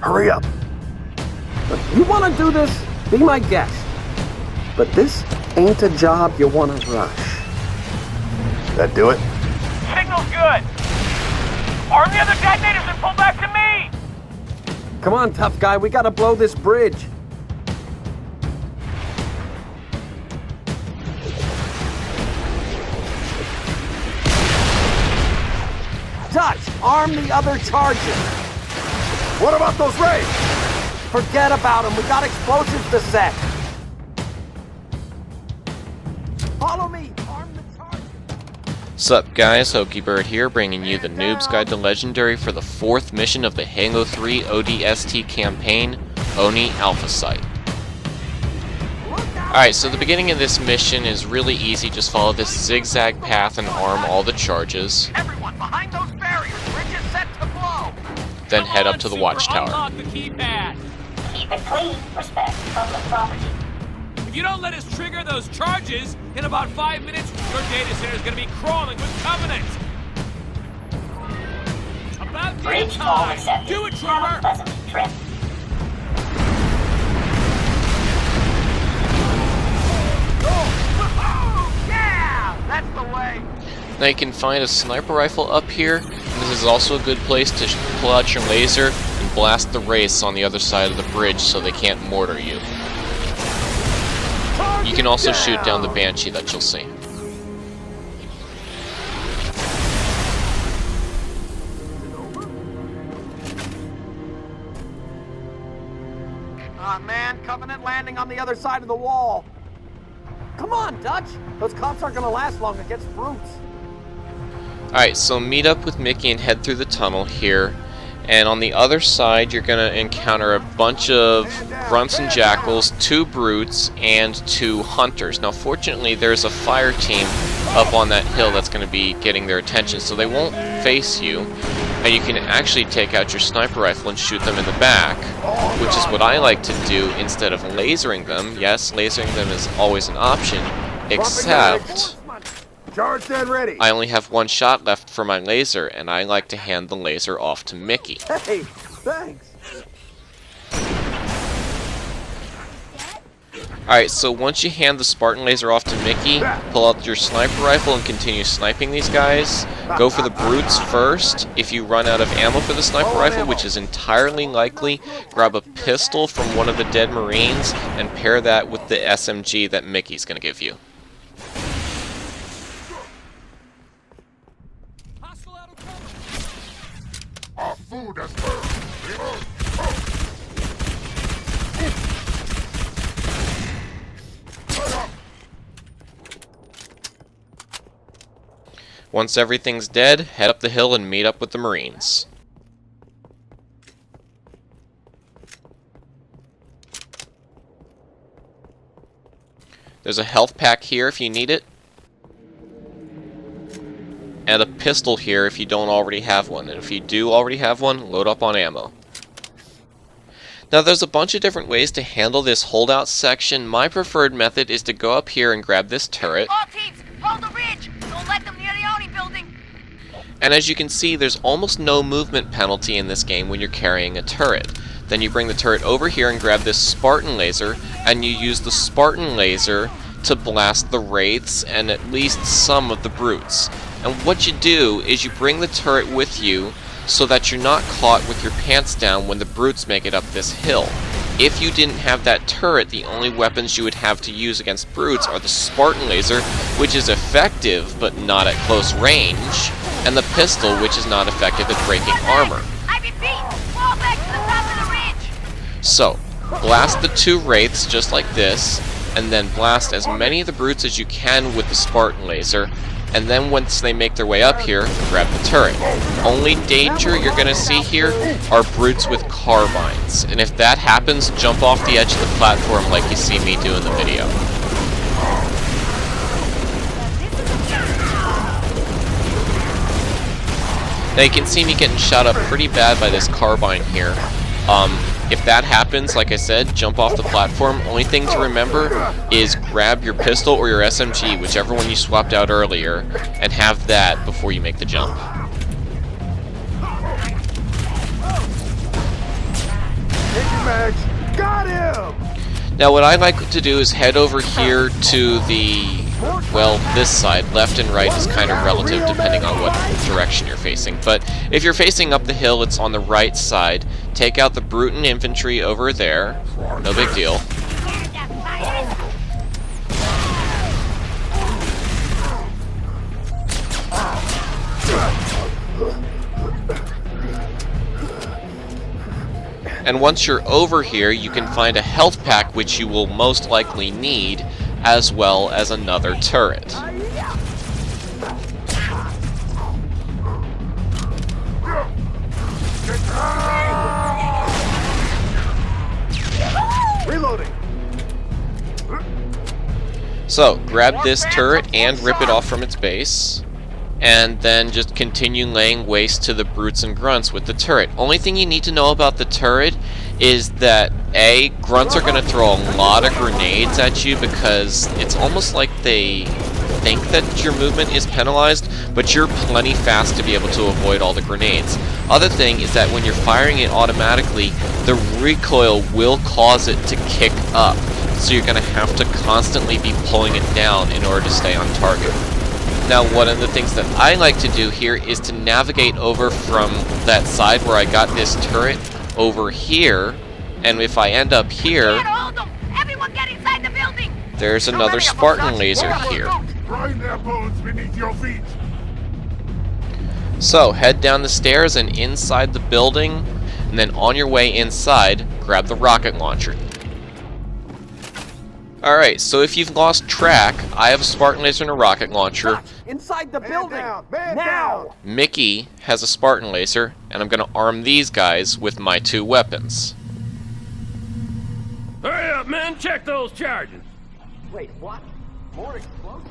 Hurry up. Look, you want to do this? Be my guest. But this ain't a job you want to rush. That do it? Signal's good. Arm the other detonators and pull back to me. Come on, tough guy. We got to blow this bridge. Dutch, arm the other charger. What about those rays? Forget about them. We got explosives to set. Follow me. Arm the charger. Sup guys, Hokey Bird here, bringing you the Noob's Guide to Legendary for the 4th mission of the Halo 3 ODST campaign, ONI Alpha Site. Alright, so the beginning of this mission is really easy. Just follow this zigzag path and arm all the charges. Everyone, behind those barriers. Bridge is set to blow. Then head up to the watchtower. Unlock the keypad. Keep it clean. Respect public property. If you don't let us trigger those charges, in about 5 minutes, your data center is going to be crawling with Covenant. About damn Bridge call time. accepted. Do it, Have a trooper. pleasant trip. Yeah, that's the way. Now you can find a sniper rifle up here, and this is also a good place to pull out your laser and blast the wraiths on the other side of the bridge so they can't mortar you. You can also shoot down the Banshee that you'll see. Ah, man, Covenant landing on the other side of the wall. Come on, Dutch. Those cops aren't going to last long against brutes. Alright, so meet up with Mickey and head through the tunnel here. And on the other side, you're going to encounter a bunch of grunts and jackals, 2 brutes, and 2 hunters. Now, fortunately, there's a fire team up on that hill that's going to be getting their attention, so they won't face you. And you can actually take out your sniper rifle and shoot them in the back, which is what I like to do instead of lasering them. Yes, lasering them is always an option, except Charged and ready. I only have 1 shot left for my laser, and I like to hand the laser off to Mickey. Hey, thanks. Alright, so once you hand the Spartan laser off to Mickey, pull out your sniper rifle and continue sniping these guys. Go for the brutes first. If you run out of ammo for the sniper rifle, which is entirely likely, grab a pistol from one of the dead Marines and pair that with the SMG that Mickey's going to give you. Our food has burned. Once everything's dead, head up the hill and meet up with the Marines. There's a health pack here if you need it, and a pistol here if you don't already have one. And if you do already have one, load up on ammo. Now there's a bunch of different ways to handle this holdout section. My preferred method is to go up here and grab this turret. All teams, hold the ridge. Don't let them near the ONI building. And as you can see, there's almost no movement penalty in this game when you're carrying a turret. Then you bring the turret over here and grab this Spartan laser, and you use the Spartan laser to blast the wraiths and at least some of the brutes. And what you do is you bring the turret with you so that you're not caught with your pants down when the brutes make it up this hill. If you didn't have that turret, the only weapons you would have to use against brutes are the Spartan laser, which is effective but not at close range, and the pistol, which is not effective at breaking armor. I repeat, fall back to the top of the ridge. So, blast the 2 wraiths just like this, and then blast as many of the brutes as you can with the Spartan laser, and then once they make their way up here, grab the turret. Only danger you're going to see here are brutes with carbines, and if that happens, jump off the edge of the platform like you see me do in the video. Now you can see me getting shot up pretty bad by this carbine here. If that happens, like I said, jump off the platform. Only thing to remember is grab your pistol or your SMG, whichever one you swapped out earlier, and have that before you make the jump. bags! Got him! Now what I like to do is head over here to the, well, this side. Left and right is kind of relative depending on what direction you're facing. But if you're facing up the hill, it's on the right side. Take out the brute and infantry over there. No big deal. And once you're over here, you can find a health pack, which you will most likely need, as well as another turret. Reloading! So, grab this turret and rip it off from its base. And then just continue laying waste to the brutes and grunts with the turret. Only thing you need to know about the turret is that A, grunts are going to throw a lot of grenades at you because it's almost like they think that your movement is penalized, but you're plenty fast to be able to avoid all the grenades. Other thing is that when you're firing it automatically, the recoil will cause it to kick up. So you're going to have to constantly be pulling it down in order to stay on target. Now, one of the things that I like to do here is to navigate over from that side where I got this turret over here, and if I end up here, Can't hold them! Everyone get inside the building! there's another Spartan laser here. Grind their bones beneath your feet! So, head down the stairs and inside the building, and then on your way inside, grab the rocket launcher. Alright, so if you've lost track, I have a Spartan laser and a rocket launcher. Inside the building! Man Now! down! Mickey has a Spartan laser, and I'm going to arm these guys with my two weapons. Hurry up, men! Check those charges! Wait, what? More explosions?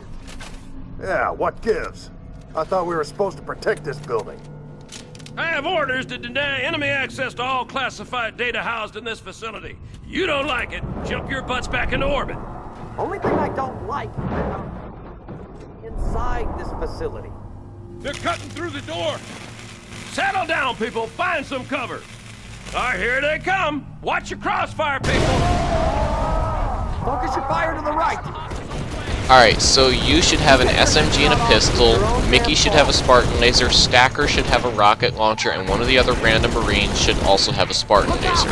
Yeah, what gives? I thought we were supposed to protect this building. I have orders to deny enemy access to all classified data housed in this facility. You don't like it, jump your butts back into orbit. Only thing I don't like is inside this facility. They're cutting through the door. Settle down, people. Find some cover. All right, here they come. Watch your crossfire, people. Focus your fire to the right. Alright, so you should have an SMG and a pistol, Mickey should have a Spartan laser, Stacker should have a rocket launcher, and one of the other random Marines should also have a Spartan laser.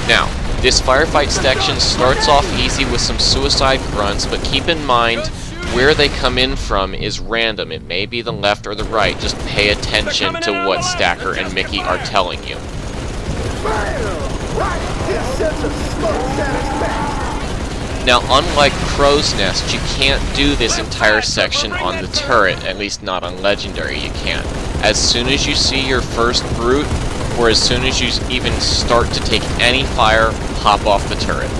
Now, this firefight section starts off easy with some suicide grunts, but keep in mind where they come in from is random. It may be the left or the right. Just pay attention to what Stacker and Mickey are telling you. This sense of smoke satisfaction! Now, unlike Crow's Nest, you can't do this entire section on the turret, at least not on Legendary you can't. As soon as you see your first brute, or as soon as you even start to take any fire, hop off the turret.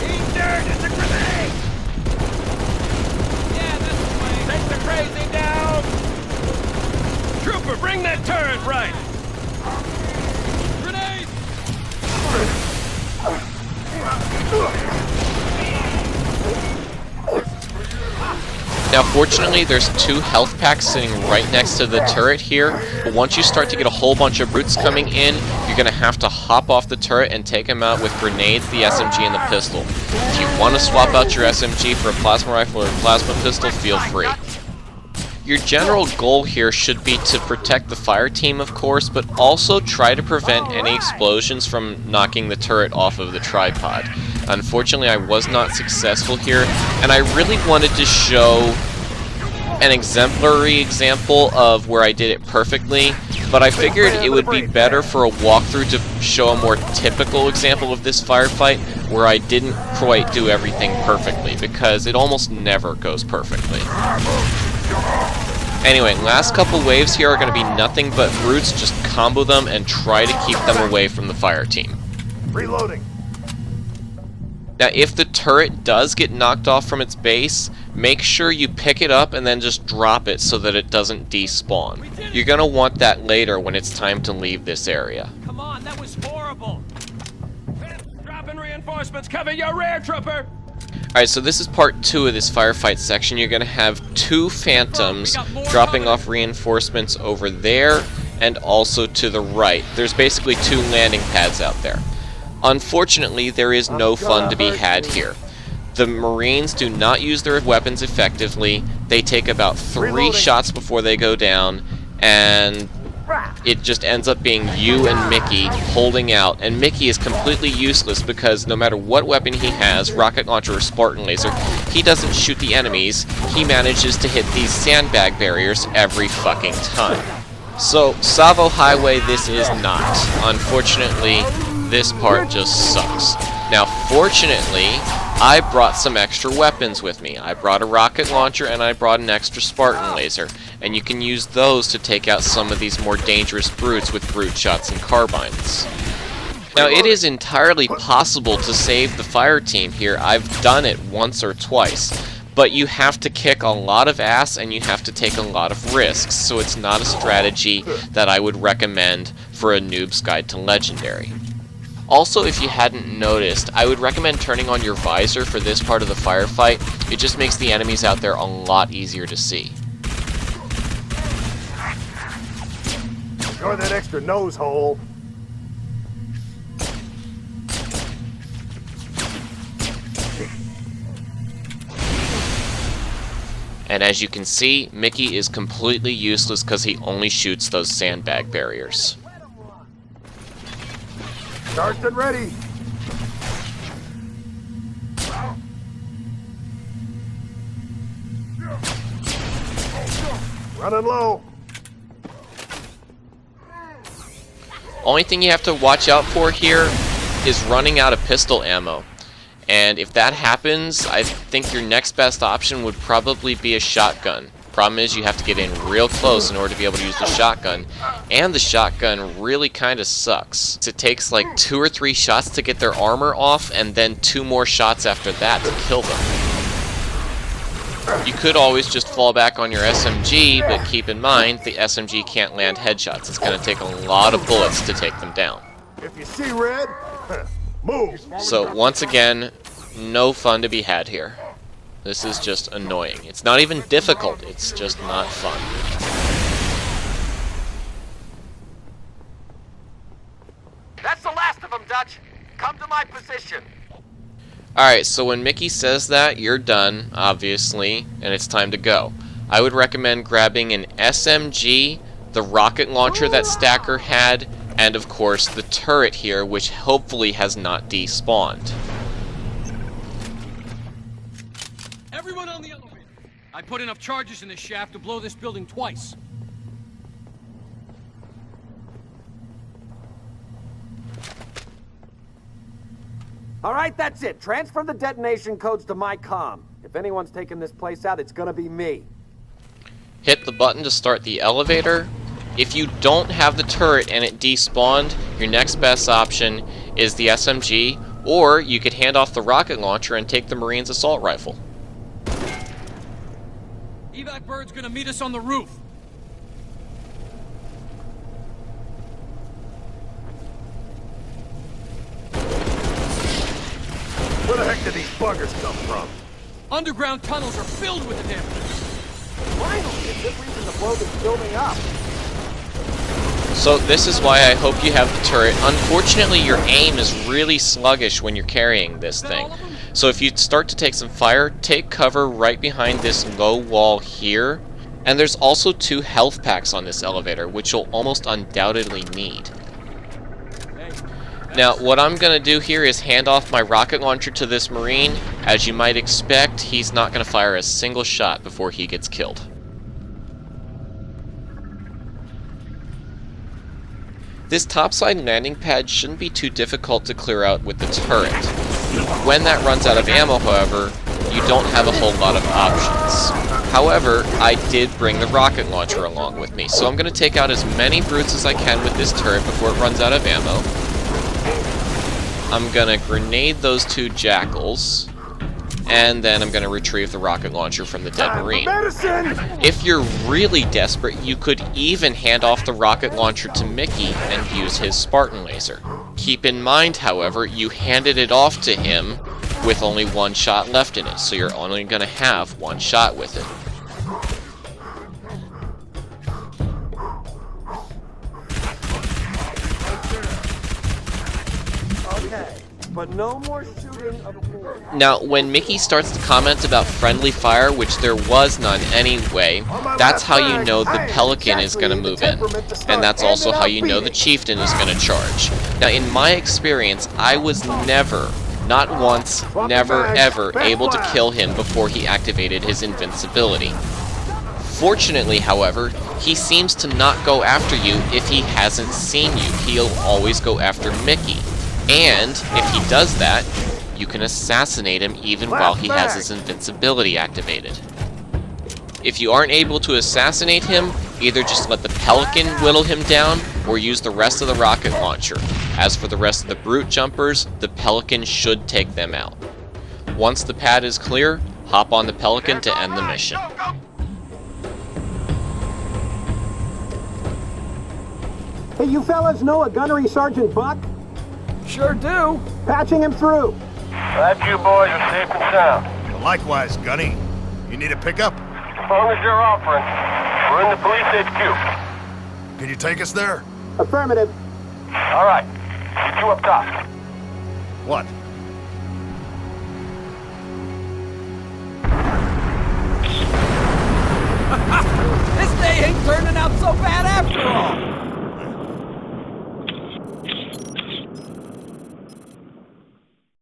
Eat dirt, it's a grenade! Yeah, this way. Take the crazy down! Trooper, bring that turret right! Grenade! Now, fortunately, there's two health packs sitting right next to the turret here, but once you start to get a whole bunch of brutes coming in, you're going to have to hop off the turret and take them out with grenades, the SMG, and the pistol. If you want to swap out your SMG for a plasma rifle or a plasma pistol, feel free. Your general goal here should be to protect the fire team, of course, but also try to prevent any explosions from knocking the turret off of the tripod. Unfortunately, I was not successful here, and I really wanted to show an exemplary example of where I did it perfectly, but I figured it would be better for a walkthrough to show a more typical example of this firefight where I didn't quite do everything perfectly, because it almost never goes perfectly. Anyway, last couple waves here are going to be nothing but brutes. Just combo them and try to keep them away from the fire team. Reloading. Now, if the turret does get knocked off from its base, make sure you pick it up and then just drop it so that it doesn't despawn. You're going to want that later when it's time to leave this area. Come on, that was horrible. Dropping reinforcements, cover your rear, trooper. Alright, so this is part 2 of this firefight section. You're going to have two Phantoms dropping off reinforcements over there, and also to the right. There's basically 2 landing pads out there. Unfortunately, there is no fun to be had here. The Marines do not use their weapons effectively. They take about 3 shots before they go down, and it just ends up being you and Mickey holding out. And Mickey is completely useless because no matter what weapon he has, rocket launcher or Spartan laser, he doesn't shoot the enemies. He manages to hit these sandbag barriers every fucking time. So, Savo Highway, this is not. Unfortunately, this part just sucks. Now, fortunately, I brought some extra weapons with me. I brought a rocket launcher and I brought an extra Spartan laser, and you can use those to take out some of these more dangerous brutes with brute shots and carbines. Now, it is entirely possible to save the fire team here. I've done it once or twice, but you have to kick a lot of ass and you have to take a lot of risks, so it's not a strategy that I would recommend for a Noob's Guide to Legendary. Also, if you hadn't noticed, I would recommend turning on your visor for this part of the firefight. It just makes the enemies out there a lot easier to see. Enjoy that extra nose hole. And as you can see, Mickey is completely useless because he only shoots those sandbag barriers. Charged and ready. Running low. Only thing you have to watch out for here is running out of pistol ammo. And if that happens, I think your next best option would probably be a shotgun. Problem is, you have to get in real close in order to be able to use the shotgun, and the shotgun really kind of sucks. It takes like 2 or 3 shots to get their armor off, and then 2 more shots after that to kill them. You could always just fall back on your SMG, but keep in mind, the SMG can't land headshots. It's going to take a lot of bullets to take them down. If you see red, move. So once again, no fun to be had here. This is just annoying. It's not even difficult, it's just not fun. That's the last of them, Dutch. Come to my position. Alright, so when Mickey says that, you're done, obviously, and it's time to go. I would recommend grabbing an SMG, the rocket launcher that Stacker had, and of course the turret here, which hopefully has not despawned. Everyone on the elevator. I put enough charges in this shaft to blow this building twice. All right, that's it. Transfer the detonation codes to my comm. If anyone's taking this place out, it's gonna be me. Hit the button to start the elevator. If you don't have the turret and it despawned, your next best option is the SMG, or you could hand off the rocket launcher and take the Marines' assault rifle. Evac bird's gonna meet us on the roof. Where the heck did these buggers come from? Underground tunnels are filled with the damn things. Finally, a good reason to blow this building up. So this is why I hope you have the turret. Unfortunately, your aim is really sluggish when you're carrying this thing. So if you start to take some fire, take cover right behind this low wall here. And there's also 2 health packs on this elevator, which you'll almost undoubtedly need. Now, what I'm going to do here is hand off my rocket launcher to this Marine. As you might expect, he's not going to fire a single shot before he gets killed. This topside landing pad shouldn't be too difficult to clear out with the turret. When that runs out of ammo, however, you don't have a whole lot of options. However, I did bring the rocket launcher along with me, so I'm going to take out as many brutes as I can with this turret before it runs out of ammo. I'm going to grenade those 2 jackals, and then I'm going to retrieve the rocket launcher from the dead Marine. If you're really desperate, you could even hand off the rocket launcher to Mickey and use his Spartan laser. Keep in mind, however, you handed it off to him with only 1 shot left in it, so you're only going to have 1 shot with it. but no more shooting of boys. Now, when Mickey starts to comment about friendly fire, which there was none anyway, that's how you know the Pelican is going to move in. And that's also how you know the Chieftain is going to charge. Now, in my experience, I was never, not once, never, ever able to kill him before he activated his invincibility. Fortunately, however, he seems to not go after you if he hasn't seen you. He'll always go after Mickey. And if he does that, you can assassinate him even while he has his invincibility activated. If you aren't able to assassinate him, either just let the Pelican whittle him down or use the rest of the rocket launcher. As for the rest of the brute jumpers, the Pelican should take them out. Once the pad is clear, hop on the Pelican to end the mission. Hey, you fellas know a gunnery Sergeant Buck? Sure do. Patching him through. Glad you boys are safe and sound. Likewise, Gunny. You need a pickup? As long as you're offering. We're in the police HQ. Can you take us there? Affirmative. All right. Get you up top. What? This day ain't turning out so bad